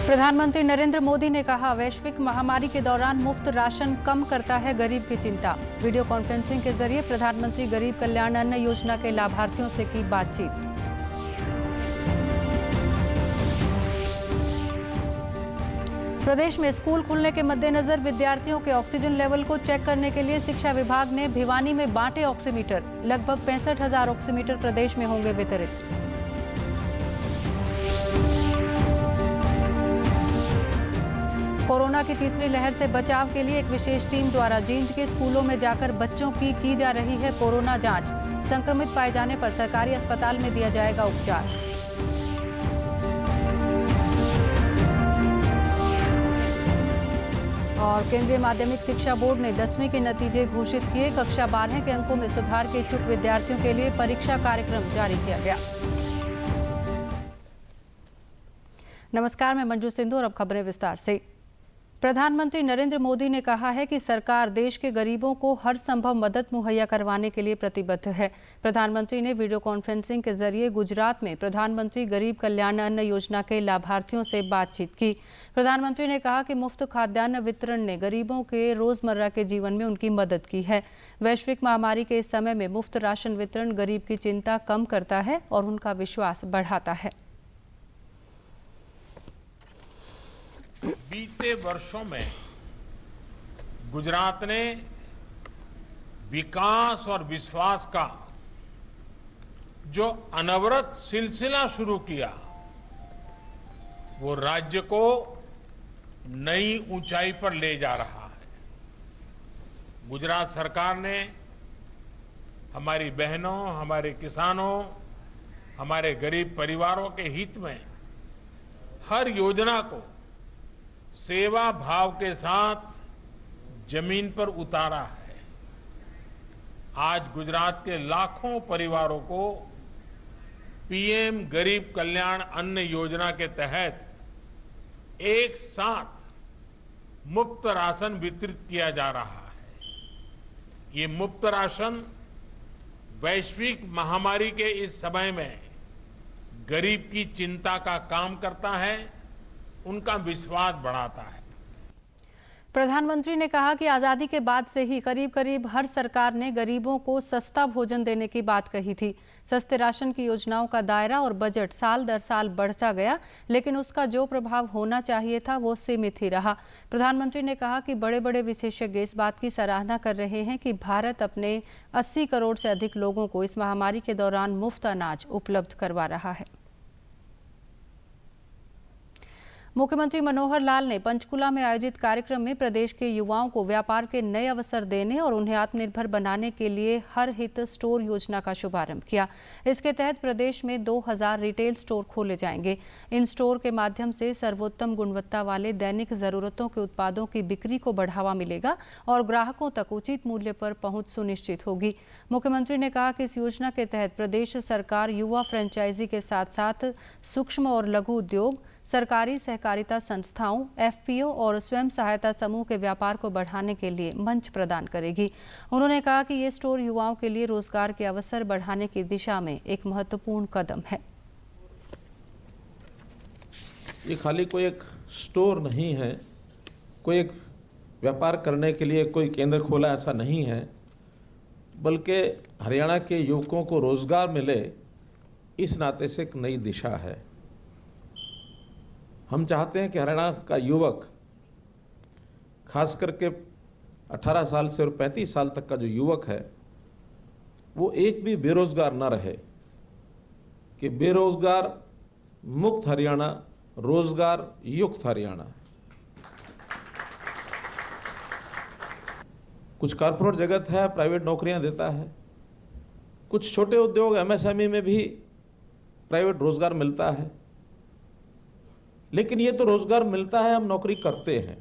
प्रधानमंत्री नरेंद्र मोदी ने कहा, वैश्विक महामारी के दौरान मुफ्त राशन कम करता है गरीब की चिंता। वीडियो कॉन्फ्रेंसिंग के जरिए प्रधानमंत्री गरीब कल्याण अन्न योजना के लाभार्थियों से की बातचीत। प्रदेश में स्कूल खुलने के मद्देनजर विद्यार्थियों के ऑक्सीजन लेवल को चेक करने के लिए शिक्षा विभाग ने भिवानी में बांटे ऑक्सीमीटर। लगभग 65,000 ऑक्सीमीटर प्रदेश में होंगे वितरित। कोरोना की तीसरी लहर से बचाव के लिए एक विशेष टीम द्वारा जींद के स्कूलों में जाकर बच्चों की जा रही है कोरोना जांच। संक्रमित पाए जाने पर सरकारी अस्पताल में दिया जाएगा उपचार। और केंद्रीय माध्यमिक शिक्षा बोर्ड ने 10वीं के नतीजे घोषित किए। कक्षा 12 के अंकों में सुधार के इच्छुक विद्यार्थियों के लिए परीक्षा कार्यक्रम जारी किया गया। नमस्कार, मैं मंजू सिंधु और अब खबरें विस्तार से। प्रधानमंत्री नरेंद्र मोदी ने कहा है कि सरकार देश के गरीबों को हर संभव मदद मुहैया करवाने के लिए प्रतिबद्ध है। प्रधानमंत्री ने वीडियो कॉन्फ्रेंसिंग के जरिए गुजरात में प्रधानमंत्री गरीब कल्याण अन्न योजना के लाभार्थियों से बातचीत की। प्रधानमंत्री ने कहा कि मुफ्त खाद्यान्न वितरण ने गरीबों के रोजमर्रा के जीवन में उनकी मदद की है। वैश्विक महामारी के इस समय में मुफ्त राशन वितरण गरीब की चिंता कम करता है और उनका विश्वास बढ़ाता है। बीते वर्षों में गुजरात ने विकास और विश्वास का जो अनवरत सिलसिला शुरू किया, वो राज्य को नई ऊंचाई पर ले जा रहा है। गुजरात सरकार ने हमारी बहनों, हमारे किसानों, हमारे गरीब परिवारों के हित में हर योजना को सेवा भाव के साथ जमीन पर उतारा है। आज गुजरात के लाखों परिवारों को पीएम गरीब कल्याण अन्न योजना के तहत एक साथ मुफ्त राशन वितरित किया जा रहा है। ये मुफ्त राशन वैश्विक महामारी के इस समय में गरीब की चिंता का काम करता है, उनका विश्वास बढ़ाता है। प्रधानमंत्री ने कहा कि आजादी के बाद से ही करीब करीब हर सरकार ने गरीबों को सस्ता भोजन देने की बात कही थी। सस्ते राशन की योजनाओं का दायरा और बजट साल दर साल बढ़ता गया, लेकिन उसका जो प्रभाव होना चाहिए था वो सीमित ही रहा। प्रधानमंत्री ने कहा कि बड़े बड़े विशेषज्ञ इस बात की सराहना कर रहे हैं कि भारत अपने 80 करोड़ से अधिक लोगों को इस महामारी के दौरान मुफ्त अनाज उपलब्ध करवा रहा है। मुख्यमंत्री मनोहर लाल ने पंचकुला में आयोजित कार्यक्रम में प्रदेश के युवाओं को व्यापार के नए अवसर देने और उन्हें आत्मनिर्भर बनाने के लिए हर हित स्टोर योजना का शुभारंभ किया। इसके तहत प्रदेश में 2000 रिटेल स्टोर खोले जाएंगे। इन स्टोर के माध्यम से सर्वोत्तम गुणवत्ता वाले दैनिक जरूरतों के उत्पादों की बिक्री को बढ़ावा मिलेगा और ग्राहकों तक उचित मूल्य पर पहुंच सुनिश्चित होगी। मुख्यमंत्री ने कहा कि इस योजना के तहत प्रदेश सरकार युवा फ्रेंचाइजी के साथ साथ सूक्ष्म और लघु उद्योग, सरकारी सहकारिता संस्थाओं, एफपीओ और स्वयं सहायता समूह के व्यापार को बढ़ाने के लिए मंच प्रदान करेगी। उन्होंने कहा कि ये स्टोर युवाओं के लिए रोजगार के अवसर बढ़ाने की दिशा में एक महत्वपूर्ण कदम है। ये खाली कोई एक स्टोर नहीं है, कोई एक व्यापार करने के लिए कोई केंद्र खोला ऐसा नहीं है, बल्कि हरियाणा के युवकों को रोजगार मिले इस नाते से एक नई दिशा है। हम चाहते हैं कि हरियाणा का युवक, खास करके 18 साल से और 35 साल तक का जो युवक है, वो एक भी बेरोजगार न रहे, कि बेरोजगार मुक्त हरियाणा, रोजगार युक्त हरियाणा। कुछ कॉर्पोरेट जगत है, प्राइवेट नौकरियां देता है, कुछ छोटे उद्योग एमएसएमई में भी प्राइवेट रोजगार मिलता है, लेकिन ये तो रोजगार मिलता है, हम नौकरी करते हैं।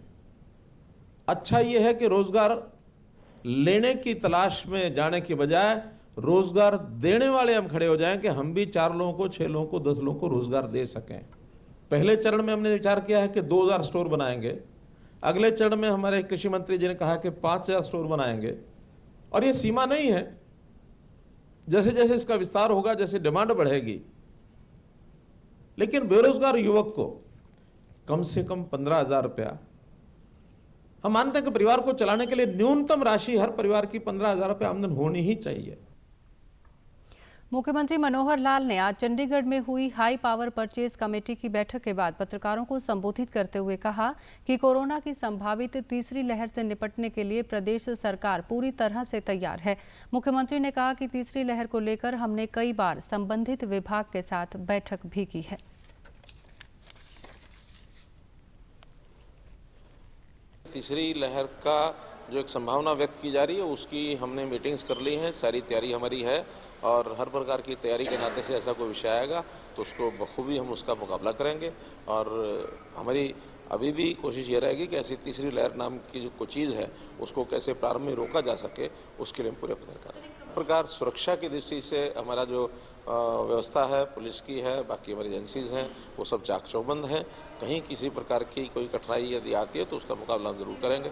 अच्छा ये है कि रोजगार लेने की तलाश में जाने की बजाय रोजगार देने वाले हम खड़े हो जाएं कि हम भी 4 लोगों को, 6 लोगों को, 10 लोगों को रोजगार दे सकें। पहले चरण में हमने विचार किया है कि 2000 स्टोर बनाएंगे। अगले चरण में हमारे कृषि मंत्री जी ने कहा कि 5000 स्टोर बनाएंगे। और ये सीमा नहीं है, जैसे जैसे इसका विस्तार होगा, जैसे डिमांड बढ़ेगी, लेकिन बेरोजगार युवक को कम से कम 15,000 रुपया। हम मानते हैं कि परिवार को चलाने के लिए न्यूनतम राशि हर परिवार की 15,000 रुपये आमदन होनी ही चाहिए। मुख्यमंत्री मनोहर लाल ने आज चंडीगढ़ में हुई हाई पावर परचेज कमेटी की बैठक के बाद पत्रकारों को संबोधित करते हुए कहा कि कोरोना की संभावित तीसरी लहर से निपटने के लिए प्रदेश सरकार पूरी तरह से तैयार है। मुख्यमंत्री ने कहा कि तीसरी लहर को लेकर हमने कई बार संबंधित विभाग के साथ बैठक भी की है। तीसरी लहर का जो एक संभावना व्यक्त की जा रही है उसकी हमने मीटिंग्स कर ली हैं, सारी तैयारी हमारी है और हर प्रकार की तैयारी के नाते से ऐसा कोई विषय आएगा तो उसको बखूबी हम उसका मुकाबला करेंगे। और हमारी अभी भी कोशिश ये रहेगी कि ऐसी तीसरी लहर नाम की जो कोई चीज़ है उसको कैसे प्रारंभ में रोका जा सके, उसके लिए हम पूरे प्रयत्न करें। प्रकार सुरक्षा की दृष्टि से हमारा जो व्यवस्था है पुलिस की है, बाकी हमारी एजेंसीज हैं, वो सब चाक चौबंद हैं। कहीं किसी प्रकार की कोई कठिनाई यदि आती है तो उसका मुकाबला हम जरूर करेंगे।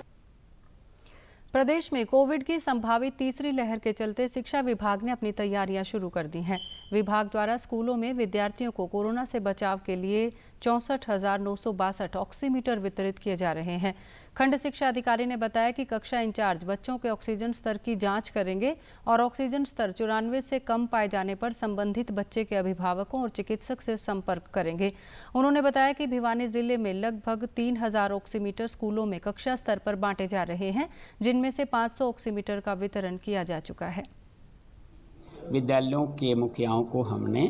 प्रदेश में कोविड की संभावित तीसरी लहर के चलते शिक्षा विभाग ने अपनी तैयारियां शुरू कर दी हैं। विभाग द्वारा स्कूलों में विद्यार्थियों को कोरोना से बचाव के लिए 64,962 ऑक्सीमीटर वितरित किए जा रहे हैं। खंड शिक्षा अधिकारी ने बताया कि कक्षा इंचार्ज बच्चों के ऑक्सीजन स्तर की जांच करेंगे और ऑक्सीजन स्तर 94 से कम पाए जाने पर संबंधित बच्चे के अभिभावकों और चिकित्सक से संपर्क करेंगे। उन्होंने बताया कि भिवानी जिले में लगभग 3,000 ऑक्सीमीटर स्कूलों में कक्षा स्तर पर बांटे जा रहे हैं, जिनमें से 500 ऑक्सीमीटर का वितरण किया जा चुका है। विद्यालयों के मुखियाओं को हमने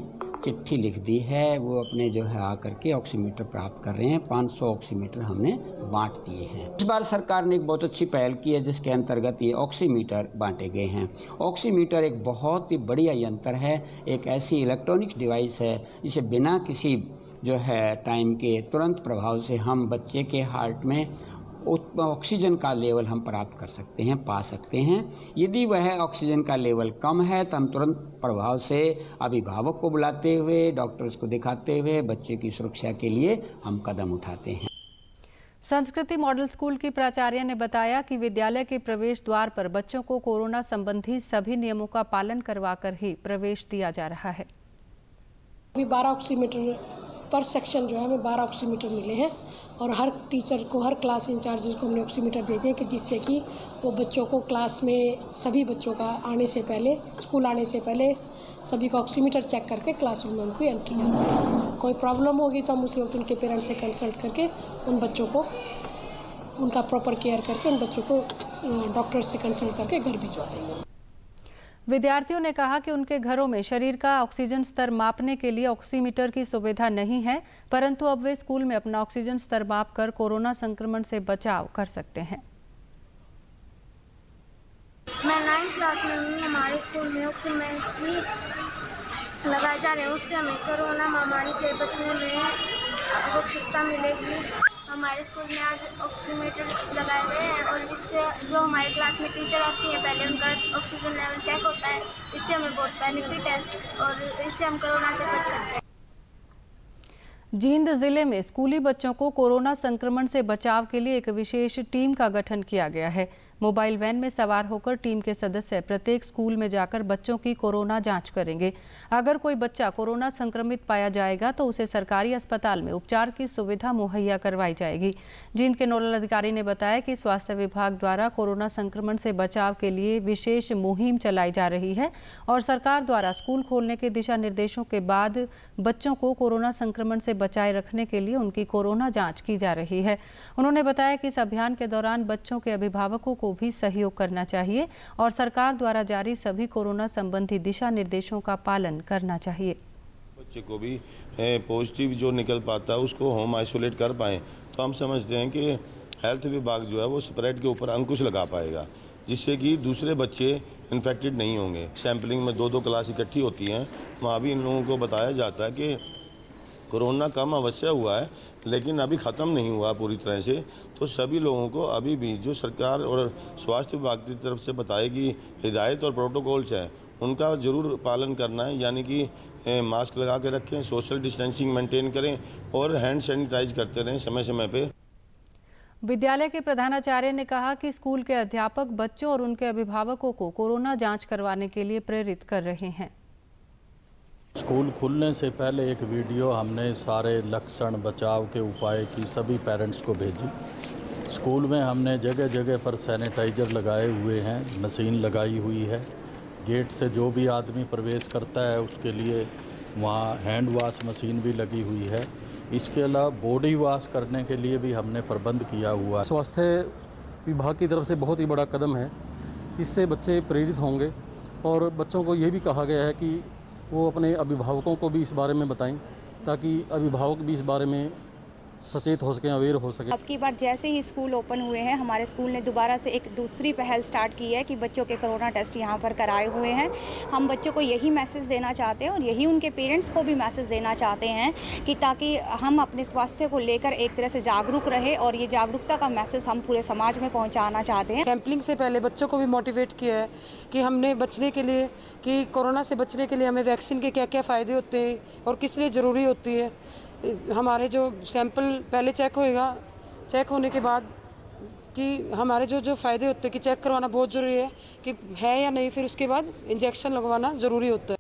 चिट्ठी लिख दी है, वो अपने जो है आकर के ऑक्सीमीटर प्राप्त कर रहे हैं। 500 ऑक्सीमीटर हमने बांट दिए हैं। इस बार सरकार ने एक बहुत अच्छी पहल की है जिसके अंतर्गत ये ऑक्सीमीटर बांटे गए हैं। ऑक्सीमीटर एक बहुत ही बढ़िया यंत्र है, एक ऐसी इलेक्ट्रॉनिक डिवाइस है जिसे बिना किसी जो है टाइम के तुरंत प्रभाव से हम बच्चे के हार्ट में ऑक्सीजन का लेवल हम प्राप्त कर सकते हैं, पा सकते हैं। यदि वह ऑक्सीजन का लेवल कम है तो हम तुरंत प्रभाव से अभिभावक को बुलाते हुए, डॉक्टर्स को दिखाते हुए बच्चे की सुरक्षा के लिए हम कदम उठाते हैं। संस्कृति मॉडल स्कूल की प्राचार्य ने बताया कि विद्यालय के प्रवेश द्वार पर बच्चों को कोरोना संबंधी सभी नियमों का पालन करवाकर ही प्रवेश दिया जा रहा है। अभी 12 ऑक्सीमीटर पर सेक्शन जो है हमें 12 ऑक्सीमीटर मिले हैं और हर टीचर को, हर क्लास इंचार्ज को हमने ऑक्सीमीटर दे दिए कि जिससे कि वो बच्चों को क्लास में सभी बच्चों का आने से पहले, स्कूल आने से पहले सभी का ऑक्सीमीटर चेक करके क्लासरूम में उनको एंट्री करवाएं। कोई प्रॉब्लम होगी तो हम उसी वक्त उनके पेरेंट्स से कंसल्ट करके उन बच्चों को उनका प्रॉपर केयर करके उन बच्चों को डॉक्टर से कंसल्ट करके घर भिजवा देंगे। विद्यार्थियों ने कहा कि उनके घरों में शरीर का ऑक्सीजन स्तर मापने के लिए ऑक्सीमीटर की सुविधा नहीं है, परंतु अब वे स्कूल में अपना ऑक्सीजन स्तर मापकर कोरोना संक्रमण से बचाव कर सकते हैं। मैं 9th क्लास में हूँ। हमारे स्कूल में ऑक्सीमीटर भी लगाए जा रहे हैं, उससे हमें कोरोना महामारी से बचने में सुरक्षा मिलेगी। हमारे स्कूल में आज ऑक्सीमीटर लगाए हुए हैं और इससे जो हमारे क्लास में टीचर आती है पहले उनका ऑक्सीजन लेवल चेक होता है। इससे हमें बहुत बेनिफिट है और इससे हम कोरोना से बच सकते हैं। जींद जिले में स्कूली बच्चों को कोरोना संक्रमण से बचाव के लिए एक विशेष टीम का गठन किया गया है। मोबाइल वैन में सवार होकर टीम के सदस्य प्रत्येक स्कूल में जाकर बच्चों की कोरोना जांच करेंगे। अगर कोई बच्चा कोरोना संक्रमित पाया जाएगा तो उसे सरकारी अस्पताल में उपचार की सुविधा मुहैया करवाई जाएगी। जींद के नोडल अधिकारी ने बताया कि स्वास्थ्य विभाग द्वारा कोरोना संक्रमण से बचाव के लिए विशेष मुहिम चलाई जा रही है और सरकार द्वारा स्कूल खोलने के दिशा निर्देशों के बाद बच्चों को कोरोना संक्रमण से बचाए रखने के लिए उनकी कोरोना जाँच की जा रही है। उन्होंने बताया कि इस अभियान के दौरान बच्चों के अभिभावकों को भी सहयोग करना चाहिए और सरकार द्वारा जारी सभी कोरोना संबंधी दिशा निर्देशों का पालन करना चाहिए। बच्चे को भी पॉजिटिव जो निकल पाता है उसको होम आइसोलेट कर पाएँ तो हम समझते हैं कि हेल्थ विभाग जो है वो स्प्रेड के ऊपर अंकुश लगा पाएगा, जिससे कि दूसरे बच्चे इन्फेक्टेड नहीं होंगे। सैम्पलिंग में 2-2 क्लास इकट्ठी होती हैं, वहाँ भी इन लोगों को बताया जाता है कि कोरोना कम अवश्य हुआ है लेकिन अभी ख़त्म नहीं हुआ पूरी तरह से। तो सभी लोगों को अभी भी जो सरकार और स्वास्थ्य विभाग की तरफ से बताएगी हिदायत और प्रोटोकॉल्स हैं उनका ज़रूर पालन करना है, यानी कि मास्क लगा के रखें, सोशल डिस्टेंसिंग मेंटेन करें और हैंड सैनिटाइज करते रहें समय समय पे। विद्यालय के प्रधानाचार्य ने कहा कि स्कूल के अध्यापक बच्चों और उनके अभिभावकों को कोरोना जांच करवाने के लिए प्रेरित कर रहे हैं। स्कूल खुलने से पहले एक वीडियो हमने सारे लक्षण बचाव के उपाय की सभी पेरेंट्स को भेजी। स्कूल में हमने जगह जगह पर सैनिटाइज़र लगाए हुए हैं, मशीन लगाई हुई है। गेट से जो भी आदमी प्रवेश करता है उसके लिए वहाँ हैंड वॉश मशीन भी लगी हुई है। इसके अलावा बॉडी वॉश करने के लिए भी हमने प्रबंध किया हुआ है। स्वास्थ्य विभाग की तरफ से बहुत ही बड़ा कदम है, इससे बच्चे प्रेरित होंगे और बच्चों को ये भी कहा गया है कि वो अपने अभिभावकों को भी इस बारे में बताएं ताकि अभिभावक भी इस बारे में सचेत हो सकें, अवेयर हो सके। अब की बार जैसे ही स्कूल ओपन हुए हैं, हमारे स्कूल ने दोबारा से एक दूसरी पहल स्टार्ट की है कि बच्चों के कोरोना टेस्ट यहाँ पर कराए हुए हैं। हम बच्चों को यही मैसेज देना चाहते हैं और यही उनके पेरेंट्स को भी मैसेज देना चाहते हैं कि ताकि हम अपने स्वास्थ्य को लेकर एक तरह से जागरूक रहे और ये जागरूकता का मैसेज हम पूरे समाज में पहुँचाना चाहते हैं। सैम्पलिंग से पहले बच्चों को भी मोटिवेट किया है कि हमने बचने के लिए कि कोरोना से बचने के लिए हमें वैक्सीन के क्या क्या फ़ायदे होते हैं और किस लिए ज़रूरी होती है। हमारे जो सैंपल पहले चेक होएगा, चेक होने के बाद कि हमारे जो फ़ायदे होते हैं कि चेक करवाना बहुत ज़रूरी है कि है या नहीं, फिर उसके बाद इंजेक्शन लगवाना ज़रूरी होता है।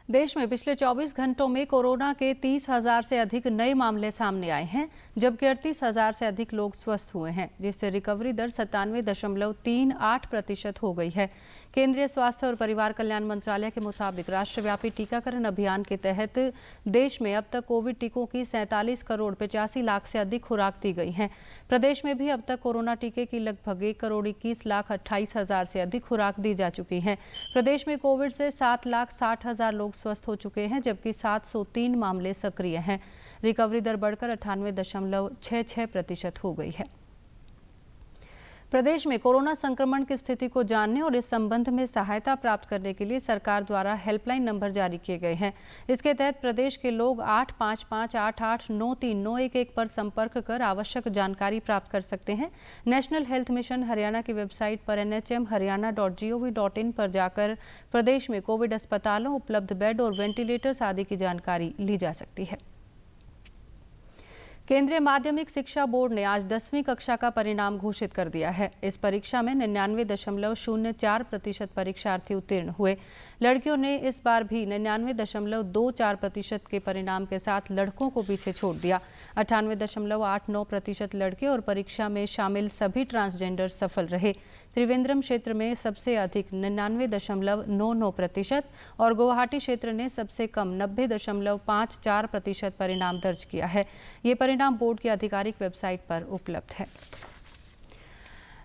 देश में पिछले 24 घंटों में कोरोना के 30,000 से अधिक नए मामले सामने आए हैं, जबकि 38,000 से अधिक लोग स्वस्थ हुए हैं, जिससे रिकवरी दर 97.38% हो गई है। केंद्रीय स्वास्थ्य और परिवार कल्याण मंत्रालय के मुताबिक राष्ट्रव्यापी टीकाकरण अभियान के तहत देश में अब तक कोविड टीकों की 47 करोड़ 85 लाख से अधिक खुराक दी गई हैं। प्रदेश में भी अब तक कोरोना टीके की लगभग 1 करोड़ 21 लाख 28 हजार से अधिक खुराक दी जा चुकी है। प्रदेश में कोविड से 7,60,000 लोग स्वस्थ हो चुके हैं, जबकि 703 मामले सक्रिय हैं। रिकवरी दर बढ़कर 98.66% हो गई है। प्रदेश में कोरोना संक्रमण की स्थिति को जानने और इस संबंध में सहायता प्राप्त करने के लिए सरकार द्वारा हेल्पलाइन नंबर जारी किए गए हैं। इसके तहत प्रदेश के लोग 8558893911 पर संपर्क कर आवश्यक जानकारी प्राप्त कर सकते हैं। नेशनल हेल्थ मिशन हरियाणा की वेबसाइट पर nhmharyana.gov.in पर जाकर प्रदेश में कोविड अस्पतालों, उपलब्ध बेड और वेंटिलेटर्स आदि की जानकारी ली जा सकती है। केंद्रीय माध्यमिक शिक्षा बोर्ड ने आज 10वीं कक्षा का परिणाम घोषित कर दिया है। इस परीक्षा में 99.04% परीक्षार्थी उत्तीर्ण हुए। लड़कियों ने इस बार भी 99.24% के परिणाम के साथ लड़कों को पीछे छोड़ दिया। 98.89% लड़के और परीक्षा में शामिल सभी ट्रांसजेंडर सफल रहे। त्रिवेंद्रम क्षेत्र में सबसे अधिक 99.99% और गुवाहाटी क्षेत्र ने सबसे कम 90.54% परिणाम दर्ज किया है। ये परिणाम बोर्ड की आधिकारिक वेबसाइट पर उपलब्ध है।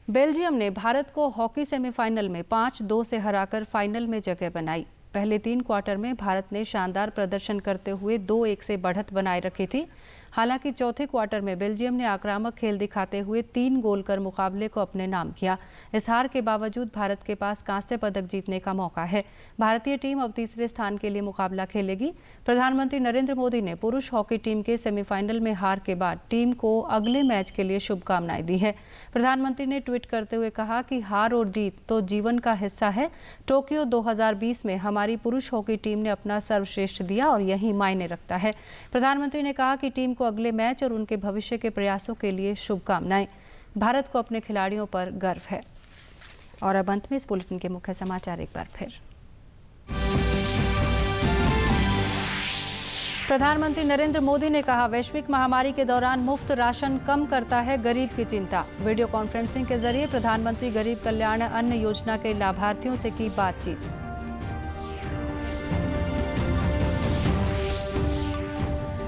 बेल्जियम ने भारत को हॉकी सेमीफाइनल में 5-2 से हराकर फाइनल में जगह बनाई। पहले 3 क्वार्टर में भारत ने शानदार प्रदर्शन करते हुए 2-1 से बढ़त बनाए रखी थी। हालांकि चौथे क्वार्टर में बेल्जियम ने आक्रामक खेल दिखाते हुए 3 गोल कर मुकाबले को अपने नाम किया। इस हार के बावजूद भारत के पास कांस्य पदक जीतने का मौका है। भारतीय टीम अब तीसरे स्थान के लिए मुकाबला खेलेगी। प्रधानमंत्री नरेंद्र मोदी ने पुरुष हॉकी टीम के सेमीफाइनल में हार के बाद टीम को अगले मैच के लिए शुभकामनाएं दी है। प्रधानमंत्री ने ट्वीट करते हुए कहा कि हार और जीत तो जीवन का हिस्सा है। टोक्यो 2020 में हमारी पुरुष हॉकी टीम ने अपना सर्वश्रेष्ठ दिया और यही मायने रखता है। प्रधानमंत्री ने कहा कि टीम को अगले मैच और उनके भविष्य के प्रयासों के लिए शुभकामनाएं। भारत को अपने खिलाड़ियों पर गर्व है। और अब अंत में इस बुलेटिन के मुख्य समाचार एक बार फिर। प्रधानमंत्री नरेंद्र मोदी ने कहा, वैश्विक महामारी के दौरान मुफ्त राशन कम करता है गरीब की चिंता। वीडियो कॉन्फ्रेंसिंग के जरिए प्रधानमंत्री गरीब कल्याण अन्न योजना के लाभार्थियों से की बातचीत।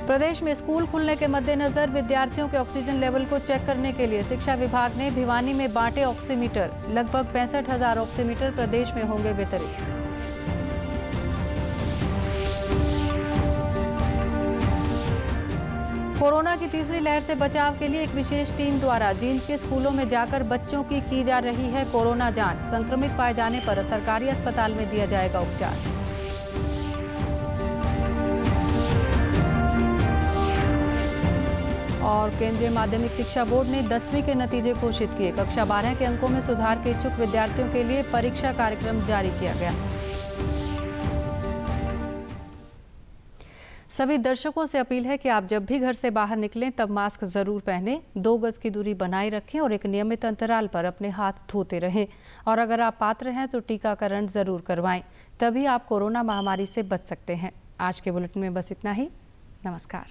प्रदेश में स्कूल खुलने के मद्देनजर विद्यार्थियों के ऑक्सीजन लेवल को चेक करने के लिए शिक्षा विभाग ने भिवानी में बांटे ऑक्सीमीटर। लगभग 65,000 ऑक्सीमीटर प्रदेश में होंगे वितरित। कोरोना की तीसरी लहर से बचाव के लिए एक विशेष टीम द्वारा जींद के स्कूलों में जाकर बच्चों की जा रही है कोरोना जांच। संक्रमित पाए जाने पर सरकारी अस्पताल में दिया जाएगा उपचार। और केंद्रीय माध्यमिक शिक्षा बोर्ड ने 10वीं के नतीजे घोषित किए। कक्षा 12 के अंकों में सुधार के इच्छुक विद्यार्थियों के लिए परीक्षा कार्यक्रम जारी किया गया। सभी दर्शकों से अपील है कि आप जब भी घर से बाहर निकलें तब मास्क जरूर पहनें, 2 गज की दूरी बनाए रखें और एक नियमित अंतराल पर अपने हाथ धोते रहें। और अगर आप पात्र हैं तो टीकाकरण जरूर करवाएं, तभी आप कोरोना महामारी से बच सकते हैं। आज के बुलेटिन में बस इतना ही। नमस्कार।